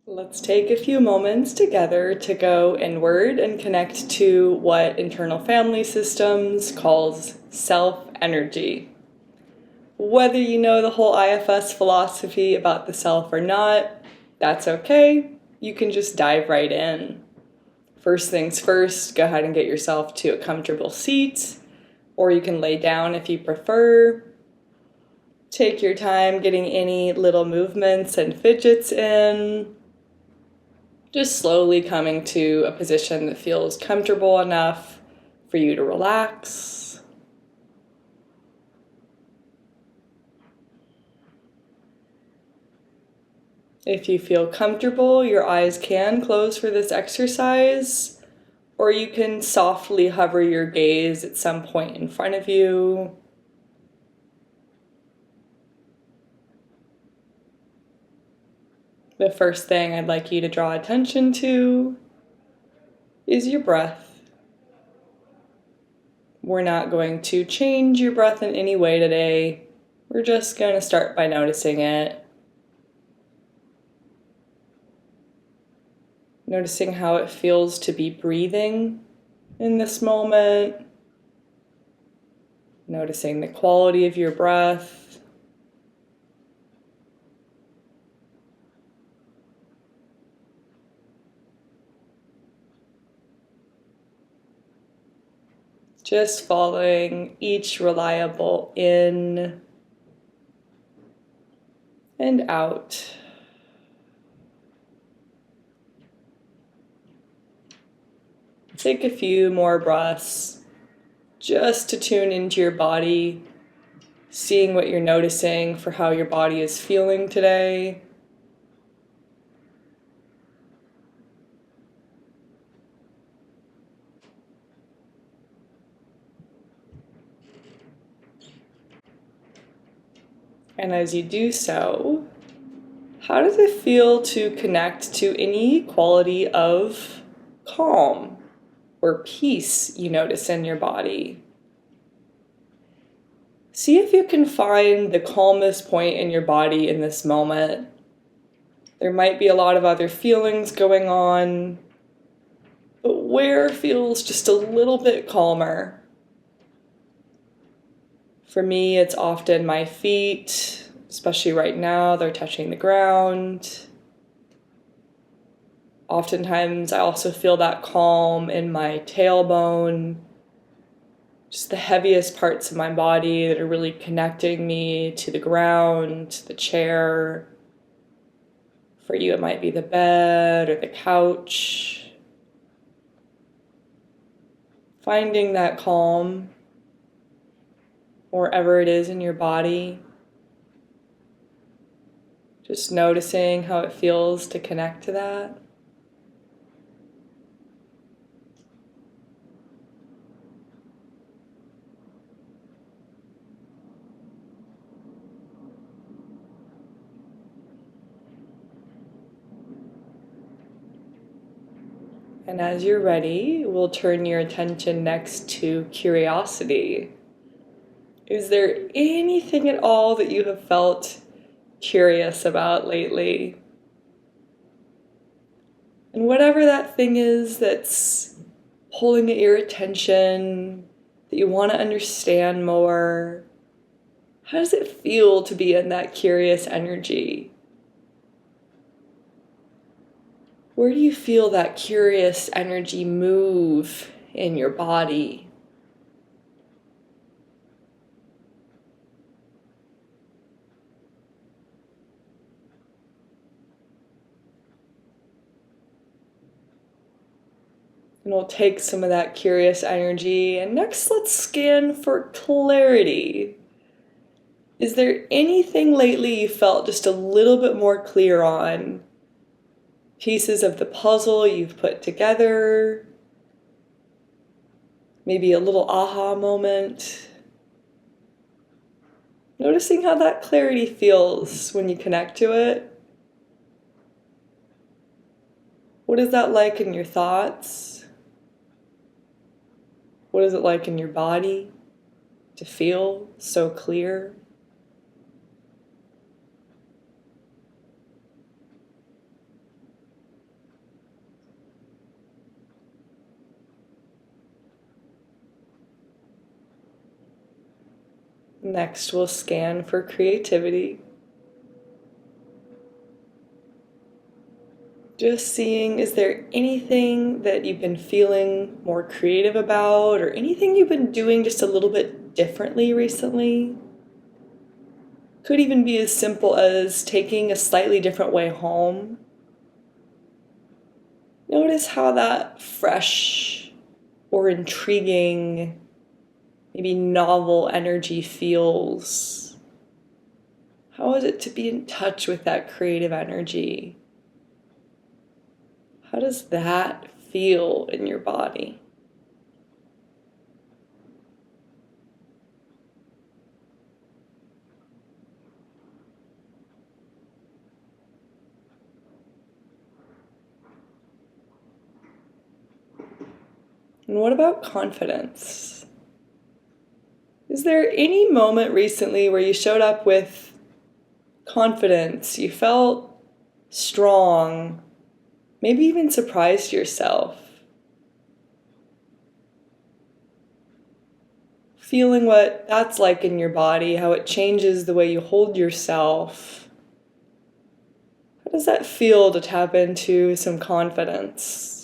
Let's take a few moments together to go inward and connect to what internal family systems calls self-energy. Whether you know the whole IFS philosophy about the self or not, that's okay. You can just dive right in. First things first, go ahead and get yourself to a comfortable seat, or you can lay down if you prefer. Take your time getting any little movements and fidgets in. Just slowly coming to a position that feels comfortable enough for you to relax. If you feel comfortable, your eyes can close for this exercise, or you can softly hover your gaze at some point in front of you. The first thing I'd like you to draw attention to is your breath. We're not going to change your breath in any way today. We're just going to start by noticing it. Noticing how it feels to be breathing in this moment. Noticing the quality of your breath. Just following each reliable in and out. Take a few more breaths just to tune into your body, seeing what you're noticing for how your body is feeling today. And as you do so, how does it feel to connect to any quality of calm or peace you notice in your body? See if you can find the calmest point in your body in this moment. There might be a lot of other feelings going on, but where feels just a little bit calmer? For me, it's often my feet, especially right now, they're touching the ground. Oftentimes, I also feel that calm in my tailbone, just the heaviest parts of my body that are really connecting me to the ground, the chair. For you, it might be the bed or the couch. Finding that calm wherever it is in your body. Just noticing how it feels to connect to that. And as you're ready, we'll turn your attention next to curiosity. Is there anything at all that you have felt curious about lately? And whatever that thing is that's pulling at your attention, that you want to understand more, how does it feel to be in that curious energy? Where do you feel that curious energy move in your body? And we'll take some of that curious energy, and next let's scan for clarity. Is there anything lately you felt just a little bit more clear on? Pieces of the puzzle you've put together? Maybe a little aha moment? Noticing how that clarity feels when you connect to it. What is that like in your thoughts? What is it like in your body to feel so clear? Next, we'll scan for creativity. Just seeing, is there anything that you've been feeling more creative about, or anything you've been doing just a little bit differently recently? Could even be as simple as taking a slightly different way home. Notice how that fresh or intriguing, maybe novel energy feels. How is it to be in touch with that creative energy? How does that feel in your body? And what about confidence? Is there any moment recently where you showed up with confidence, you felt strong, maybe even surprised yourself? Feeling what that's like in your body, how it changes the way you hold yourself. How does that feel to tap into some confidence?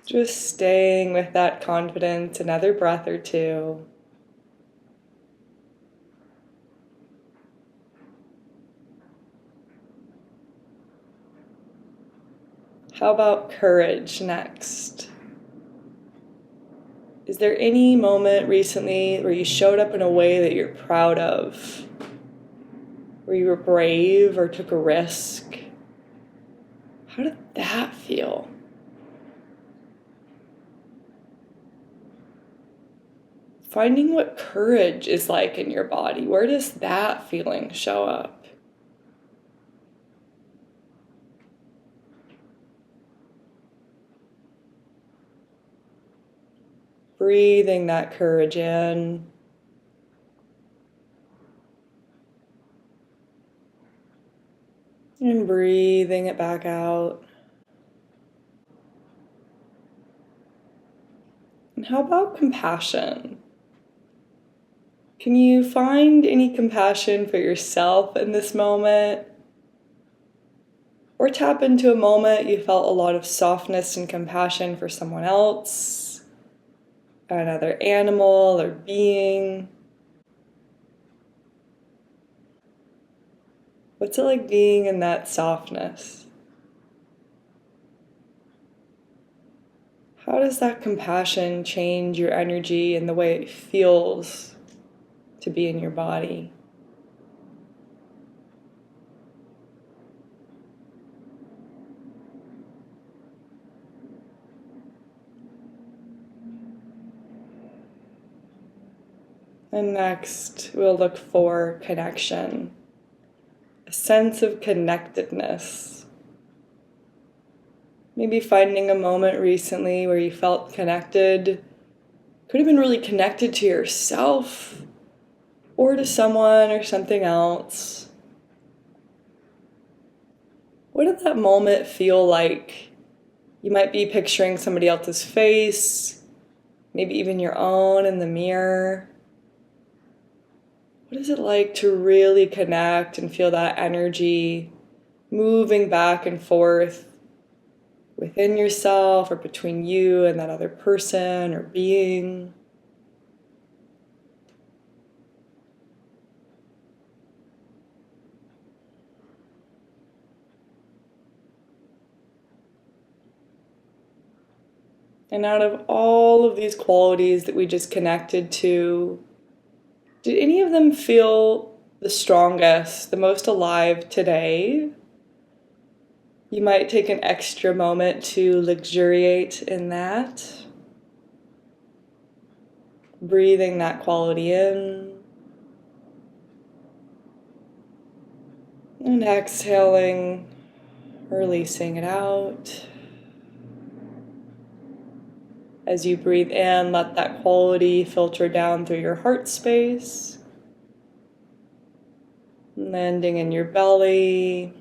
Just staying with that confidence another breath or two. How about courage next? Is there any moment recently where you showed up in a way that you're proud of? Where you were brave or took a risk? How did that feel? Finding what courage is like in your body. Where does that feeling show up? Breathing that courage in. And breathing it back out. And how about compassion? Can you find any compassion for yourself in this moment? Or tap into a moment you felt a lot of softness and compassion for someone else, another animal or being. What's it like being in that softness? How does that compassion change your energy and the way it feels to be in your body? And next, we'll look for connection, a sense of connectedness. Maybe finding a moment recently where you felt connected, could have been really connected to yourself or to someone or something else. What did that moment feel like? You might be picturing somebody else's face, maybe even your own in the mirror. What is it like to really connect and feel that energy moving back and forth within yourself or between you and that other person or being? And out of all of these qualities that we just connected to, did any of them feel the strongest, the most alive today? You might take an extra moment to luxuriate in that, breathing that quality in, and exhaling, releasing it out. As you breathe in, let that quality filter down through your heart space. landing in your belly.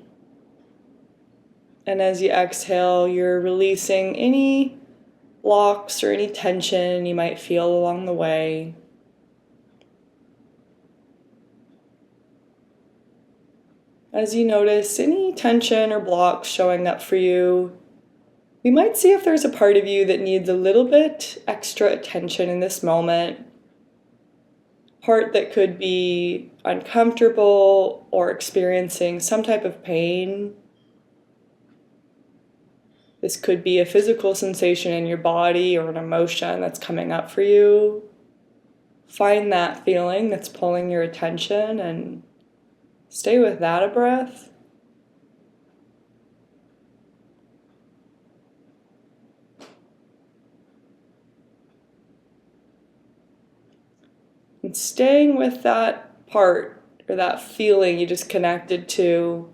And as you exhale, you're releasing any blocks or any tension you might feel along the way. As you notice any tension or blocks showing up for you, we might see if there's a part of you that needs a little bit extra attention in this moment. Part that could be uncomfortable or experiencing some type of pain. This could be a physical sensation in your body or an emotion that's coming up for you. Find that feeling that's pulling your attention and stay with that a breath. And staying with that part or that feeling you just connected to,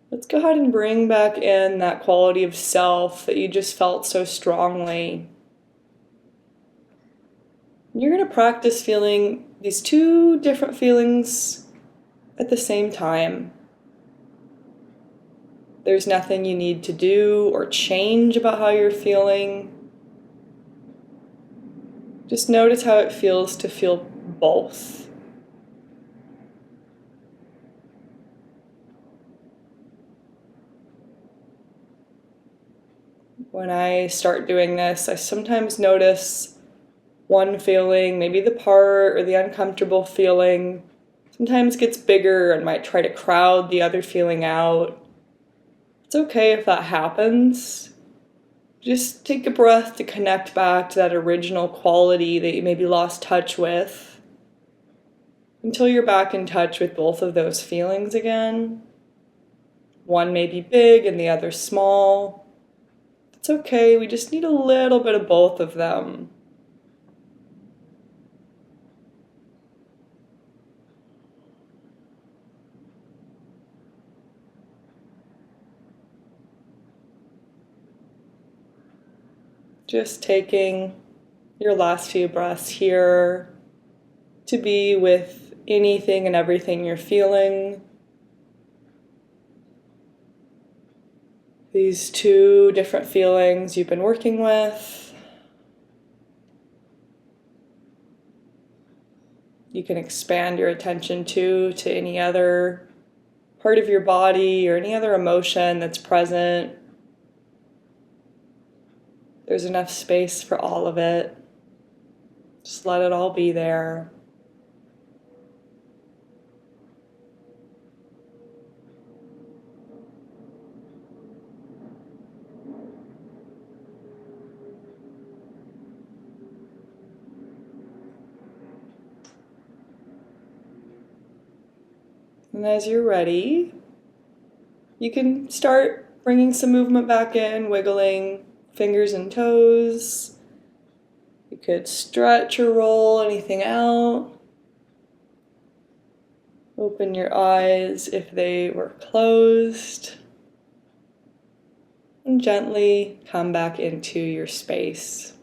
let's go ahead and bring back in that quality of self that you just felt so strongly. You're going to practice feeling these two different feelings at the same time. There's nothing you need to do or change about how you're feeling. Just notice how it feels to feel both. When I start doing this, I sometimes notice one feeling, maybe the part or the uncomfortable feeling, sometimes gets bigger and might try to crowd the other feeling out. It's okay if that happens. Just take a breath to connect back to that original quality that you maybe lost touch with until you're back in touch with both of those feelings again. One may be big and the other small. It's okay, we just need a little bit of both of them. Just taking your last few breaths here to be with anything and everything you're feeling. These two different feelings you've been working with. You can expand your attention to any other part of your body or any other emotion that's present. There's enough space for all of it. Just let it all be there. And as you're ready, you can start bringing some movement back in, wiggling fingers and toes. You could stretch or roll anything out. Open your eyes if they were closed. And gently come back into your space.